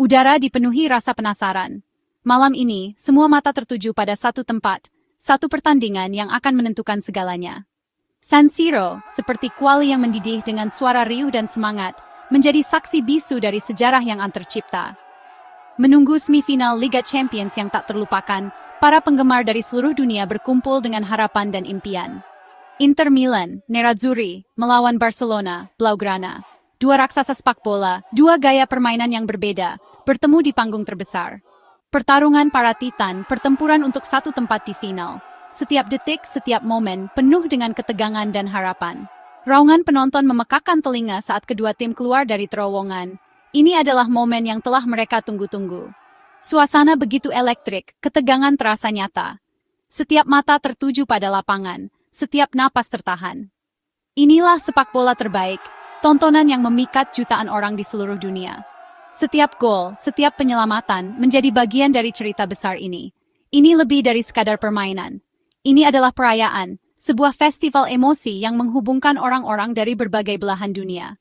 Udara dipenuhi rasa penasaran. Malam ini, semua mata tertuju pada satu tempat, satu pertandingan yang akan menentukan segalanya. San Siro, seperti kuali yang mendidih dengan suara riuh dan semangat, menjadi saksi bisu dari sejarah yang tercipta. Menunggu semifinal Liga Champions yang tak terlupakan, para penggemar dari seluruh dunia berkumpul dengan harapan dan impian. Inter Milan, Nerazzurri, melawan Barcelona, Blaugrana. Dua raksasa sepak bola, dua gaya permainan yang berbeda, bertemu di panggung terbesar. Pertarungan para titan, pertempuran untuk satu tempat di final. Setiap detik, setiap momen, penuh dengan ketegangan dan harapan. Raungan penonton memekakkan telinga saat kedua tim keluar dari terowongan. Ini adalah momen yang telah mereka tunggu-tunggu. Suasana begitu elektrik, ketegangan terasa nyata. Setiap mata tertuju pada lapangan, setiap napas tertahan. Inilah sepak bola terbaik, tontonan yang memikat jutaan orang di seluruh dunia. Setiap gol, setiap penyelamatan menjadi bagian dari cerita besar ini. Ini lebih dari sekadar permainan. Ini adalah perayaan, sebuah festival emosi yang menghubungkan orang-orang dari berbagai belahan dunia.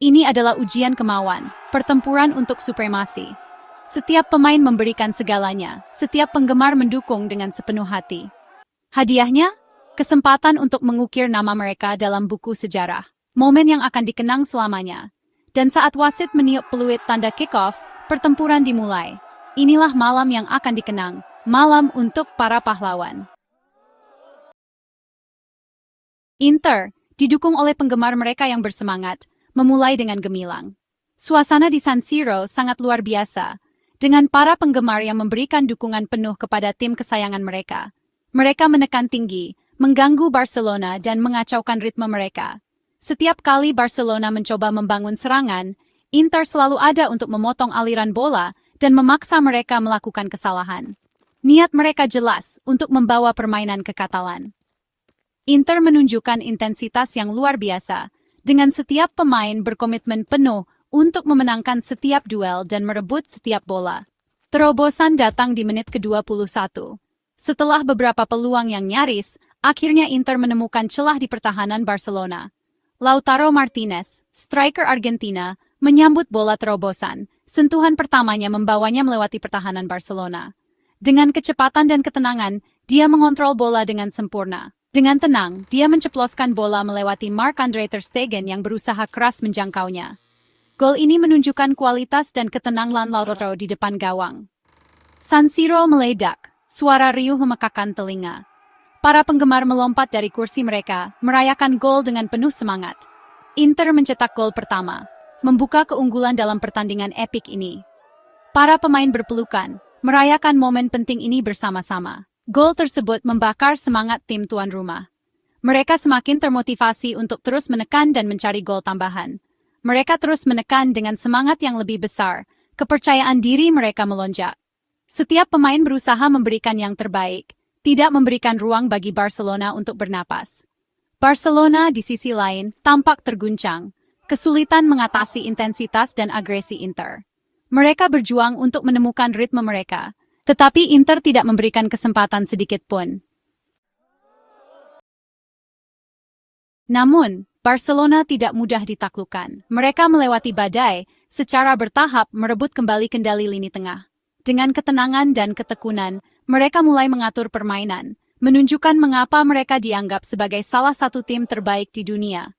Ini adalah ujian kemauan, pertempuran untuk supremasi. Setiap pemain memberikan segalanya, setiap penggemar mendukung dengan sepenuh hati. Hadiahnya, kesempatan untuk mengukir nama mereka dalam buku sejarah. Momen yang akan dikenang selamanya. Dan saat wasit meniup peluit tanda kick-off, pertempuran dimulai. Inilah malam yang akan dikenang, malam untuk para pahlawan. Inter, didukung oleh penggemar mereka yang bersemangat, memulai dengan gemilang. Suasana di San Siro sangat luar biasa, dengan para penggemar yang memberikan dukungan penuh kepada tim kesayangan mereka. Mereka menekan tinggi, mengganggu Barcelona dan mengacaukan ritme mereka. Setiap kali Barcelona mencoba membangun serangan, Inter selalu ada untuk memotong aliran bola dan memaksa mereka melakukan kesalahan. Niat mereka jelas untuk membawa permainan ke Katalan. Inter menunjukkan intensitas yang luar biasa, dengan setiap pemain berkomitmen penuh untuk memenangkan setiap duel dan merebut setiap bola. Terobosan datang di menit ke-21. Setelah beberapa peluang yang nyaris, akhirnya Inter menemukan celah di pertahanan Barcelona. Lautaro Martinez, striker Argentina, menyambut bola terobosan. Sentuhan pertamanya membawanya melewati pertahanan Barcelona. Dengan kecepatan dan ketenangan, dia mengontrol bola dengan sempurna. Dengan tenang, dia menceploskan bola melewati Marc-Andre ter Stegen yang berusaha keras menjangkaunya. Gol ini menunjukkan kualitas dan ketenangan Lautaro di depan gawang. San Siro meledak, suara riuh memekakkan telinga. Para penggemar melompat dari kursi mereka, merayakan gol dengan penuh semangat. Inter mencetak gol pertama, membuka keunggulan dalam pertandingan epik ini. Para pemain berpelukan, merayakan momen penting ini bersama-sama. Gol tersebut membakar semangat tim tuan rumah. Mereka semakin termotivasi untuk terus menekan dan mencari gol tambahan. Mereka terus menekan dengan semangat yang lebih besar, kepercayaan diri mereka melonjak. Setiap pemain berusaha memberikan yang terbaik, tidak memberikan ruang bagi Barcelona untuk bernapas. Barcelona di sisi lain tampak terguncang, kesulitan mengatasi intensitas dan agresi Inter. Mereka berjuang untuk menemukan ritme mereka, tetapi Inter tidak memberikan kesempatan sedikit pun. Namun, Barcelona tidak mudah ditaklukkan. Mereka melewati badai, secara bertahap merebut kembali kendali lini tengah. Dengan ketenangan dan ketekunan, mereka mulai mengatur permainan, menunjukkan mengapa mereka dianggap sebagai salah satu tim terbaik di dunia.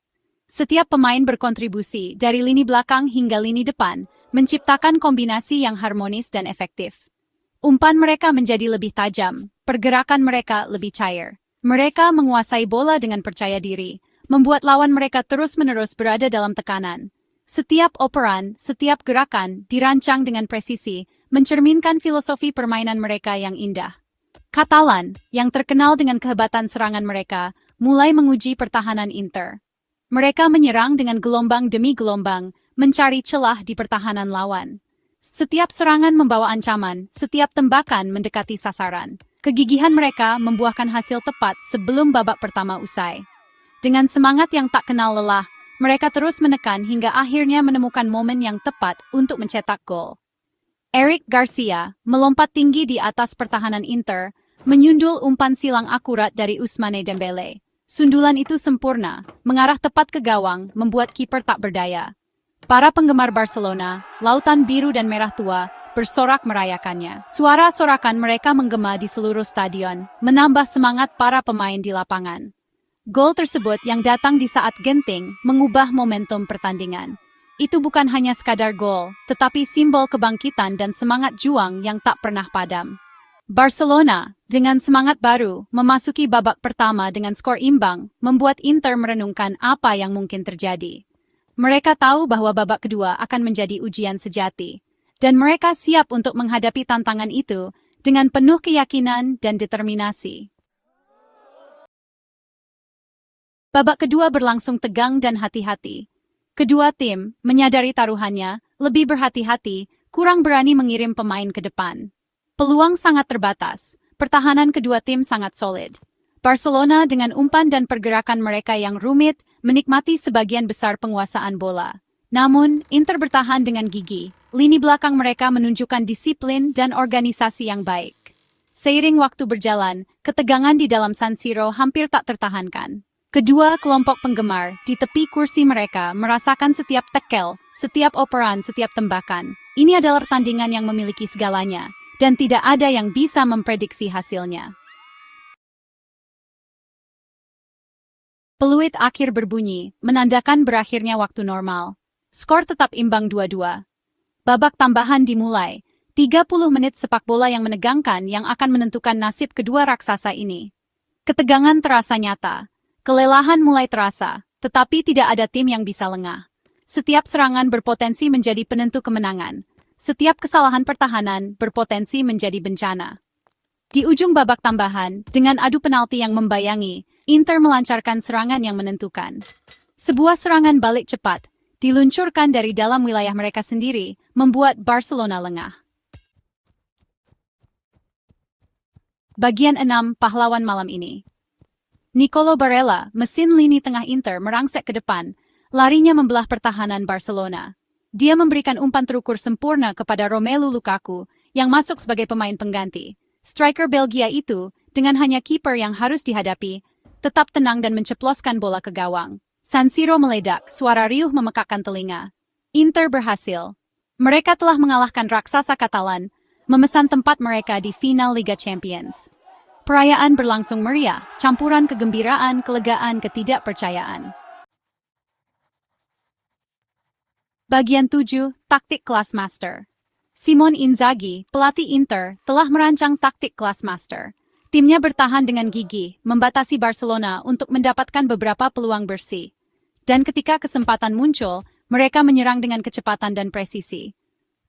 Setiap pemain berkontribusi, dari lini belakang hingga lini depan, menciptakan kombinasi yang harmonis dan efektif. Umpan mereka menjadi lebih tajam, pergerakan mereka lebih cair. Mereka menguasai bola dengan percaya diri, membuat lawan mereka terus-menerus berada dalam tekanan. Setiap operan, setiap gerakan dirancang dengan presisi, mencerminkan filosofi permainan mereka yang indah. Katalan, yang terkenal dengan kehebatan serangan mereka, mulai menguji pertahanan Inter. Mereka menyerang dengan gelombang demi gelombang, mencari celah di pertahanan lawan. Setiap serangan membawa ancaman, setiap tembakan mendekati sasaran. Kegigihan mereka membuahkan hasil tepat sebelum babak pertama usai. Dengan semangat yang tak kenal lelah, mereka terus menekan hingga akhirnya menemukan momen yang tepat untuk mencetak gol. Eric Garcia melompat tinggi di atas pertahanan Inter, menyundul umpan silang akurat dari Ousmane Dembele. Sundulan itu sempurna, mengarah tepat ke gawang, membuat kiper tak berdaya. Para penggemar Barcelona, lautan biru dan merah tua, bersorak merayakannya. Suara sorakan mereka menggema di seluruh stadion, menambah semangat para pemain di lapangan. Gol tersebut yang datang di saat genting mengubah momentum pertandingan. Itu bukan hanya sekadar gol, tetapi simbol kebangkitan dan semangat juang yang tak pernah padam. Barcelona, dengan semangat baru, memasuki babak pertama dengan skor imbang, membuat Inter merenungkan apa yang mungkin terjadi. Mereka tahu bahwa babak kedua akan menjadi ujian sejati, dan mereka siap untuk menghadapi tantangan itu dengan penuh keyakinan dan determinasi. Babak kedua berlangsung tegang dan hati-hati. Kedua tim, menyadari taruhannya, lebih berhati-hati, kurang berani mengirim pemain ke depan. Peluang sangat terbatas, pertahanan kedua tim sangat solid. Barcelona dengan umpan dan pergerakan mereka yang rumit, menikmati sebagian besar penguasaan bola. Namun, Inter bertahan dengan gigi. Lini belakang mereka menunjukkan disiplin dan organisasi yang baik. Seiring waktu berjalan, ketegangan di dalam San Siro hampir tak tertahankan. Kedua kelompok penggemar di tepi kursi mereka merasakan setiap tekel, setiap operan, setiap tembakan. Ini adalah pertandingan yang memiliki segalanya, dan tidak ada yang bisa memprediksi hasilnya. Peluit akhir berbunyi, menandakan berakhirnya waktu normal. Skor tetap imbang 2-2. Babak tambahan dimulai, 30 menit sepak bola yang menegangkan yang akan menentukan nasib kedua raksasa ini. Ketegangan terasa nyata. Kelelahan mulai terasa, tetapi tidak ada tim yang bisa lengah. Setiap serangan berpotensi menjadi penentu kemenangan. Setiap kesalahan pertahanan berpotensi menjadi bencana. Di ujung babak tambahan, dengan adu penalti yang membayangi, Inter melancarkan serangan yang menentukan. Sebuah serangan balik cepat, diluncurkan dari dalam wilayah mereka sendiri, membuat Barcelona lengah. Bagian 6 pahlawan malam ini. Nicolo Barella, mesin lini tengah Inter merangsek ke depan, larinya membelah pertahanan Barcelona. Dia memberikan umpan terukur sempurna kepada Romelu Lukaku, yang masuk sebagai pemain pengganti. Striker Belgia itu, dengan hanya kiper yang harus dihadapi, tetap tenang dan menceploskan bola ke gawang. San Siro meledak, suara riuh memekakkan telinga. Inter berhasil. Mereka telah mengalahkan raksasa Katalan, memesan tempat mereka di final Liga Champions. Perayaan berlangsung meriah, campuran kegembiraan, kelegaan, ketidakpercayaan. Bagian 7, taktik kelas master. Simone Inzaghi, pelatih Inter, telah merancang taktik kelas master. Timnya bertahan dengan gigih, membatasi Barcelona untuk mendapatkan beberapa peluang bersih. Dan ketika kesempatan muncul, mereka menyerang dengan kecepatan dan presisi.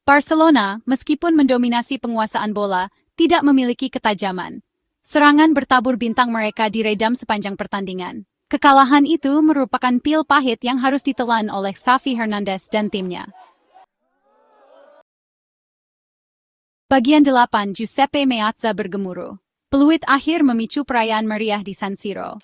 Barcelona, meskipun mendominasi penguasaan bola, tidak memiliki ketajaman. Serangan bertabur bintang mereka diredam sepanjang pertandingan. Kekalahan itu merupakan pil pahit yang harus ditelan oleh Xavi Hernandez dan timnya. Bagian 8, Giuseppe Meazza bergemuruh. Peluit akhir memicu perayaan meriah di San Siro.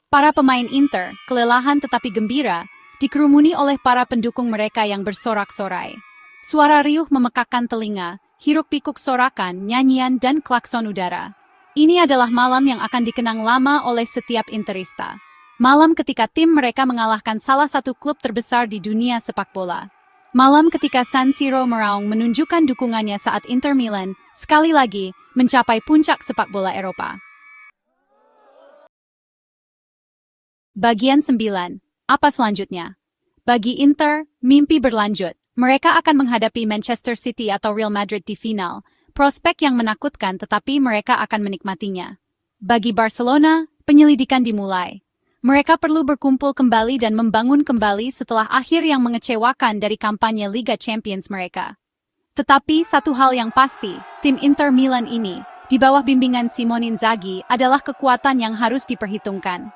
Para pemain Inter, kelelahan tetapi gembira, dikerumuni oleh para pendukung mereka yang bersorak-sorai. Suara riuh memekakkan telinga, hiruk-pikuk sorakan, nyanyian dan klakson udara. Ini adalah malam yang akan dikenang lama oleh setiap Interista. Malam ketika tim mereka mengalahkan salah satu klub terbesar di dunia sepak bola. Malam ketika San Siro meraung menunjukkan dukungannya saat Inter Milan, sekali lagi, mencapai puncak sepak bola Eropa. Bagian 9. Apa selanjutnya? Bagi Inter, mimpi berlanjut. Mereka akan menghadapi Manchester City atau Real Madrid di final. Prospek yang menakutkan tetapi mereka akan menikmatinya. Bagi Barcelona, penyelidikan dimulai. Mereka perlu berkumpul kembali dan membangun kembali setelah akhir yang mengecewakan dari kampanye Liga Champions mereka. Tetapi satu hal yang pasti, tim Inter Milan ini, di bawah bimbingan Simone Inzaghi, adalah kekuatan yang harus diperhitungkan.